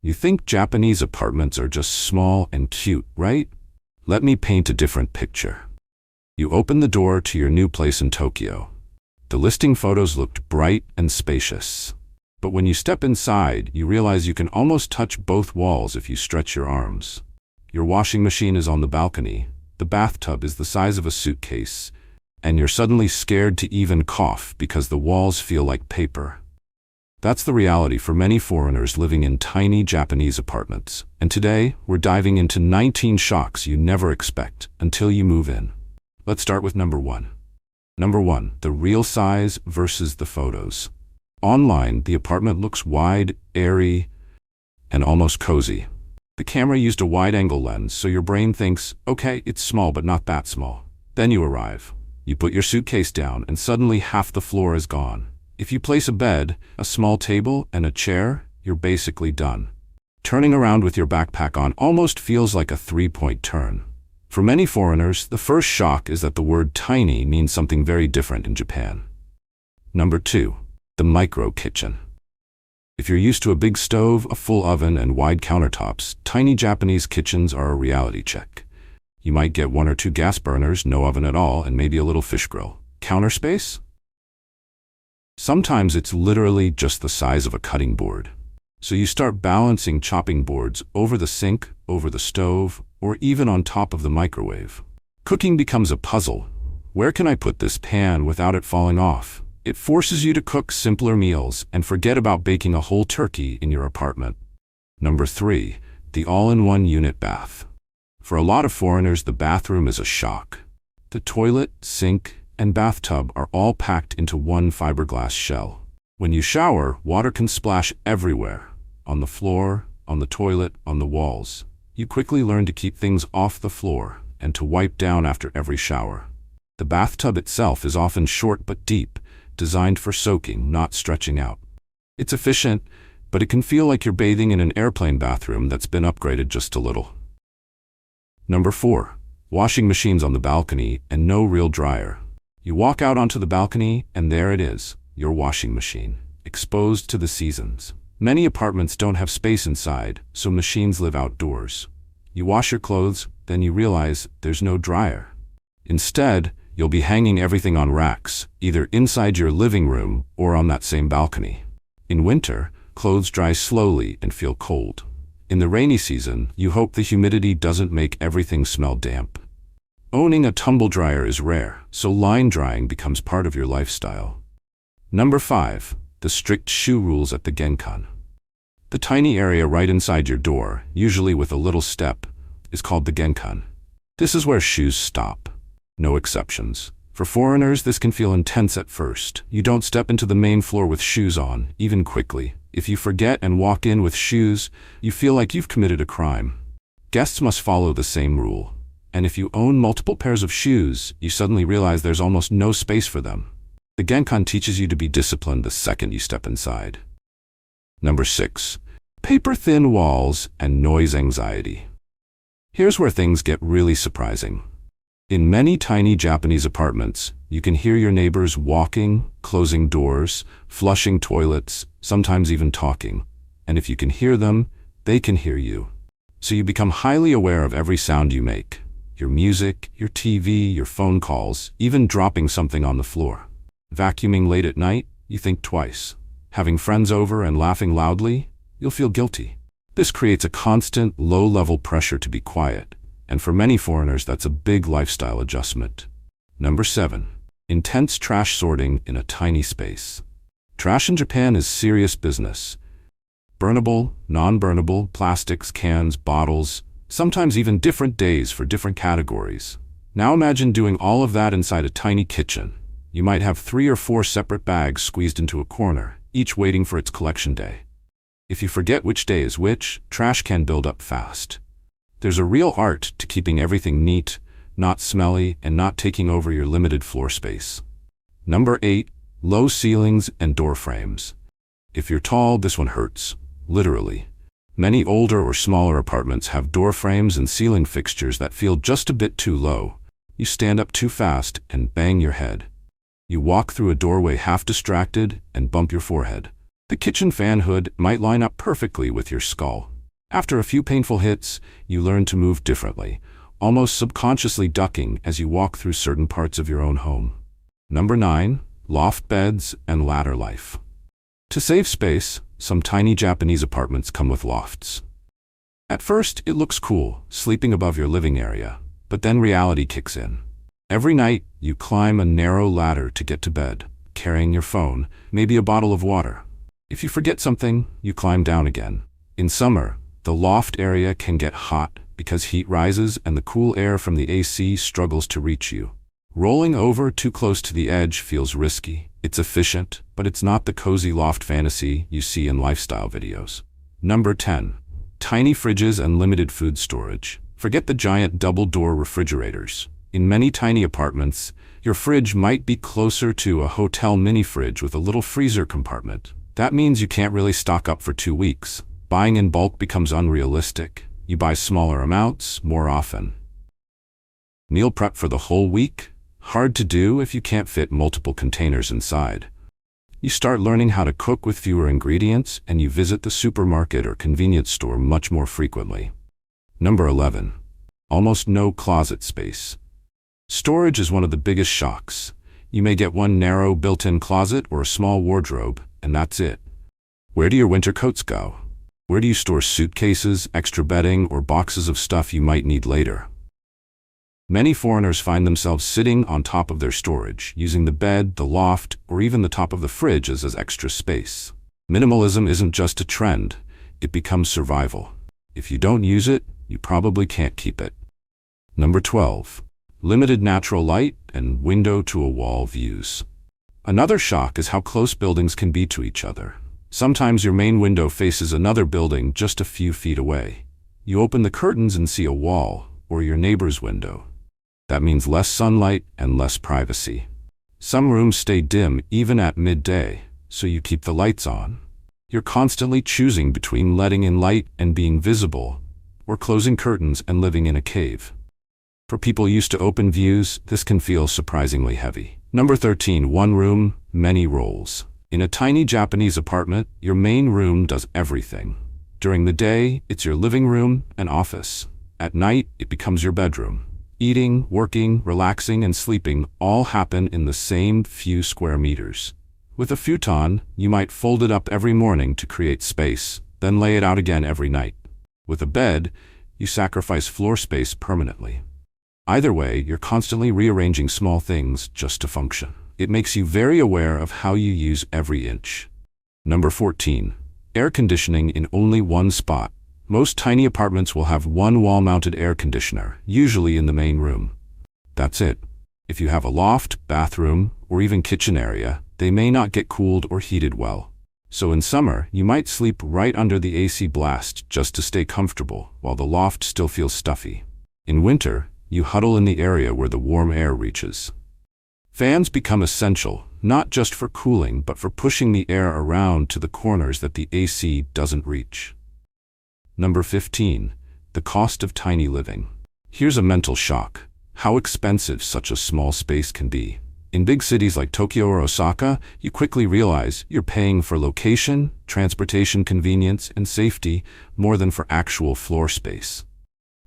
You think Japanese apartments are just small and cute, right? Let me paint a different picture. You open the door to your new place in Tokyo. The listing photos looked bright and spacious. But when you step inside, you realize you can almost touch both walls if you stretch your arms. Your washing machine is on the balcony, the bathtub is the size of a suitcase, and you're suddenly scared to even cough because the walls feel like paper. That's the reality for many foreigners living in tiny Japanese apartments. And today, we're diving into 19 shocks you never expect until you move in. Let's start with number 1. Number 1, the real size versus the photos. Online, the apartment looks wide, airy, and almost cozy. The camera used a wide-angle lens, so your brain thinks, okay, it's small but not that small. Then you arrive. You put your suitcase down, and suddenly half the floor is gone. If you place a bed, a small table, and a chair, you're basically done. Turning around with your backpack on almost feels like a 3-point turn. For many foreigners, the first shock is that the word tiny means something very different in Japan. Number 2, the micro kitchen. If you're used to a big stove, a full oven, and wide countertops, tiny Japanese kitchens are a reality check. You might get 1 or 2 gas burners, no oven at all, and maybe a little fish grill. Counter space? Sometimes it's literally just the size of a cutting board. So you start balancing chopping boards over the sink, over the stove, or even on top of the microwave. Cooking becomes a puzzle. Where can I put this pan without it falling off? It forces you to cook simpler meals and forget about baking a whole turkey in your apartment. Number 3, the all-in-one unit bath. For a lot of foreigners, the bathroom is a shock. The toilet, sink, and bathtub are all packed into one fiberglass shell. When you shower, water can splash everywhere. On the floor, on the toilet, on the walls. You quickly learn to keep things off the floor and to wipe down after every shower. The bathtub itself is often short but deep, designed for soaking, not stretching out. It's efficient, but it can feel like you're bathing in an airplane bathroom that's been upgraded just a little. Number 4, washing machines on the balcony and no real dryer. You walk out onto the balcony, and there it is, your washing machine, exposed to the seasons. Many apartments don't have space inside, so machines live outdoors. You wash your clothes, then you realize there's no dryer. Instead, you'll be hanging everything on racks, either inside your living room or on that same balcony. In winter, clothes dry slowly and feel cold. In the rainy season, you hope the humidity doesn't make everything smell damp. Owning a tumble dryer is rare, so line drying becomes part of your lifestyle. Number 5, the strict shoe rules at the Genkan. The tiny area right inside your door, usually with a little step, is called the Genkan. This is where shoes stop. No exceptions. For foreigners, this can feel intense at first. You don't step into the main floor with shoes on, even quickly. If you forget and walk in with shoes, you feel like you've committed a crime. Guests must follow the same rule. And if you own multiple pairs of shoes, you suddenly realize there's almost no space for them. The Genkan teaches you to be disciplined the second you step inside. Number 6, paper-thin walls and noise anxiety. Here's where things get really surprising. In many tiny Japanese apartments, you can hear your neighbors walking, closing doors, flushing toilets, sometimes even talking. And if you can hear them, they can hear you. So you become highly aware of every sound you make. Your music, your TV, your phone calls, even dropping something on the floor. Vacuuming late at night, you think twice. Having friends over and laughing loudly, you'll feel guilty. This creates a constant, low-level pressure to be quiet, and for many foreigners, that's a big lifestyle adjustment. Number 7, intense trash sorting in a tiny space. Trash in Japan is serious business. Burnable, non-burnable, plastics, cans, bottles, sometimes even different days for different categories. Now imagine doing all of that inside a tiny kitchen. You might have 3 or 4 separate bags squeezed into a corner, each waiting for its collection day. If you forget which day is which, trash can build up fast. There's a real art to keeping everything neat, not smelly, and not taking over your limited floor space. Number 8, low ceilings and door frames. If you're tall, this one hurts, literally. Many older or smaller apartments have door frames and ceiling fixtures that feel just a bit too low. You stand up too fast and bang your head. You walk through a doorway half distracted and bump your forehead. The kitchen fan hood might line up perfectly with your skull. After a few painful hits, you learn to move differently, almost subconsciously ducking as you walk through certain parts of your own home. Number 9. Loft beds and ladder life. To save space, some tiny Japanese apartments come with lofts. At first, it looks cool, sleeping above your living area, but then reality kicks in. Every night, you climb a narrow ladder to get to bed, carrying your phone, maybe a bottle of water. If you forget something, you climb down again. In summer, the loft area can get hot because heat rises and the cool air from the AC struggles to reach you. Rolling over too close to the edge feels risky. It's efficient, but it's not the cozy loft fantasy you see in lifestyle videos. Number 10. Tiny fridges and limited food storage. Forget the giant double-door refrigerators. In many tiny apartments, your fridge might be closer to a hotel mini-fridge with a little freezer compartment. That means you can't really stock up for 2 weeks. Buying in bulk becomes unrealistic. You buy smaller amounts, more often. Meal prep for the whole week? Hard to do if you can't fit multiple containers inside. You start learning how to cook with fewer ingredients, and you visit the supermarket or convenience store much more frequently. Number 11. Almost no closet space. Storage is one of the biggest shocks. You may get one narrow built-in closet or a small wardrobe, and that's it. Where do your winter coats go? Where do you store suitcases, extra bedding, or boxes of stuff you might need later? Many foreigners find themselves sitting on top of their storage, using the bed, the loft, or even the top of the fridge as extra space. Minimalism isn't just a trend, it becomes survival. If you don't use it, you probably can't keep it. Number 12. Limited natural light and window-to-a-wall views. Another shock is how close buildings can be to each other. Sometimes your main window faces another building just a few feet away. You open the curtains and see a wall, or your neighbor's window. That means less sunlight and less privacy. Some rooms stay dim even at midday, so you keep the lights on. You're constantly choosing between letting in light and being visible, or closing curtains and living in a cave. For people used to open views, this can feel surprisingly heavy. Number 13. One room, many roles. In a tiny Japanese apartment, your main room does everything. During the day, it's your living room and office. At night, it becomes your bedroom. Eating, working, relaxing, and sleeping all happen in the same few square meters. With a futon, you might fold it up every morning to create space, then lay it out again every night. With a bed, you sacrifice floor space permanently. Either way, you're constantly rearranging small things just to function. It makes you very aware of how you use every inch. Number 14. Air conditioning in only one spot. Most tiny apartments will have one wall-mounted air conditioner, usually in the main room. That's it. If you have a loft, bathroom, or even kitchen area, they may not get cooled or heated well. So in summer, you might sleep right under the AC blast just to stay comfortable, while the loft still feels stuffy. In winter, you huddle in the area where the warm air reaches. Fans become essential, not just for cooling, but for pushing the air around to the corners that the AC doesn't reach. Number 15. The cost of tiny living. Here's a mental shock: how expensive such a small space can be. In big cities like Tokyo or Osaka, you quickly realize you're paying for location, transportation convenience, and safety more than for actual floor space.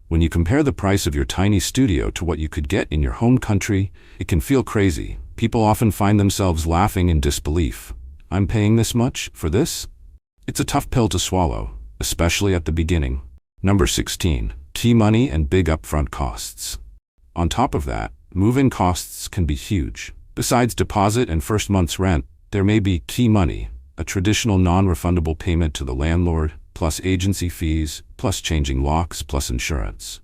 When you compare the price of your tiny studio to what you could get in your home country, it can feel crazy. People often find themselves laughing in disbelief. I'm paying this much for this? It's a tough pill to swallow, especially at the beginning. Number 16. Key money and big upfront costs. On top of that, move-in costs can be huge. Besides deposit and first month's rent, there may be key money, a traditional non-refundable payment to the landlord, plus agency fees, plus changing locks, plus insurance.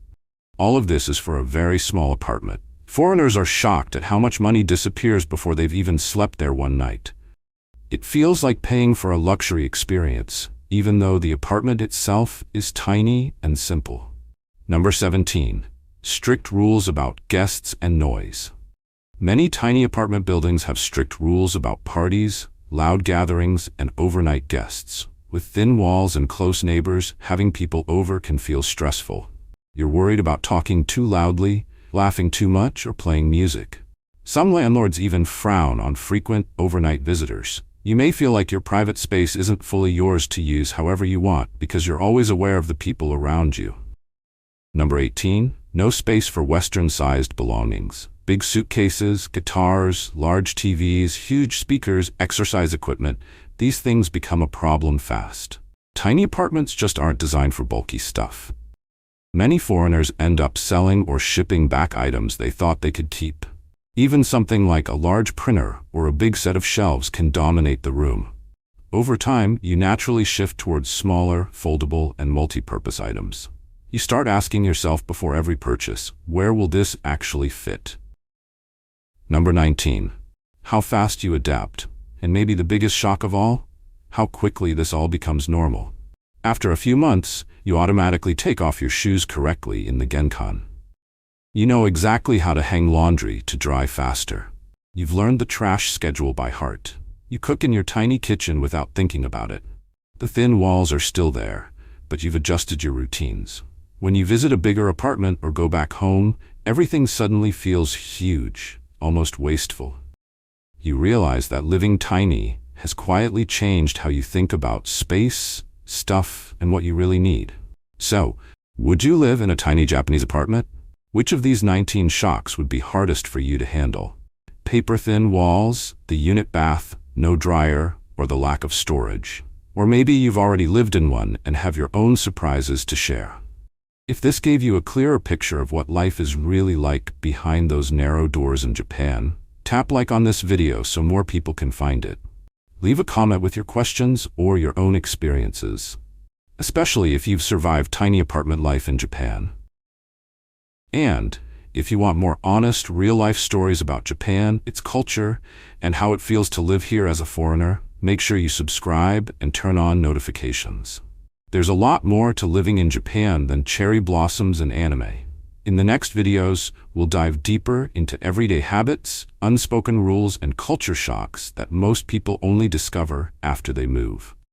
All of this is for a very small apartment. Foreigners are shocked at how much money disappears before they've even slept there one night. It feels like paying for a luxury experience, even though the apartment itself is tiny and simple. Number 17. Strict rules about guests and noise. Many tiny apartment buildings have strict rules about parties, loud gatherings, and overnight guests. With thin walls and close neighbors, having people over can feel stressful. You're worried about talking too loudly, laughing too much, or playing music. Some landlords even frown on frequent overnight visitors. You may feel like your private space isn't fully yours to use however you want because you're always aware of the people around you. Number 18. No space for Western-sized belongings. Big suitcases, guitars, large TVs, huge speakers, exercise equipment. These things become a problem fast. Tiny apartments just aren't designed for bulky stuff. Many foreigners end up selling or shipping back items they thought they could keep. Even something like a large printer or a big set of shelves can dominate the room. Over time, you naturally shift towards smaller, foldable, and multi-purpose items. You start asking yourself before every purchase, where will this actually fit? Number 19. How fast you adapt. And maybe the biggest shock of all? How quickly this all becomes normal. After a few months, you automatically take off your shoes correctly in the Genkan. You know exactly how to hang laundry to dry faster. You've learned the trash schedule by heart. You cook in your tiny kitchen without thinking about it. The thin walls are still there, but you've adjusted your routines. When you visit a bigger apartment or go back home, everything suddenly feels huge, almost wasteful. You realize that living tiny has quietly changed how you think about space, stuff, and what you really need. So, would you live in a tiny Japanese apartment? Which of these 19 shocks would be hardest for you to handle? Paper-thin walls, the unit bath, no dryer, or the lack of storage? Or maybe you've already lived in one and have your own surprises to share. If this gave you a clearer picture of what life is really like behind those narrow doors in Japan, tap like on this video so more people can find it. Leave a comment with your questions or your own experiences, especially if you've survived tiny apartment life in Japan. And if you want more honest, real-life stories about Japan, its culture, and how it feels to live here as a foreigner, make sure you subscribe and turn on notifications. There's a lot more to living in Japan than cherry blossoms and anime. In the next videos, we'll dive deeper into everyday habits, unspoken rules, and culture shocks that most people only discover after they move.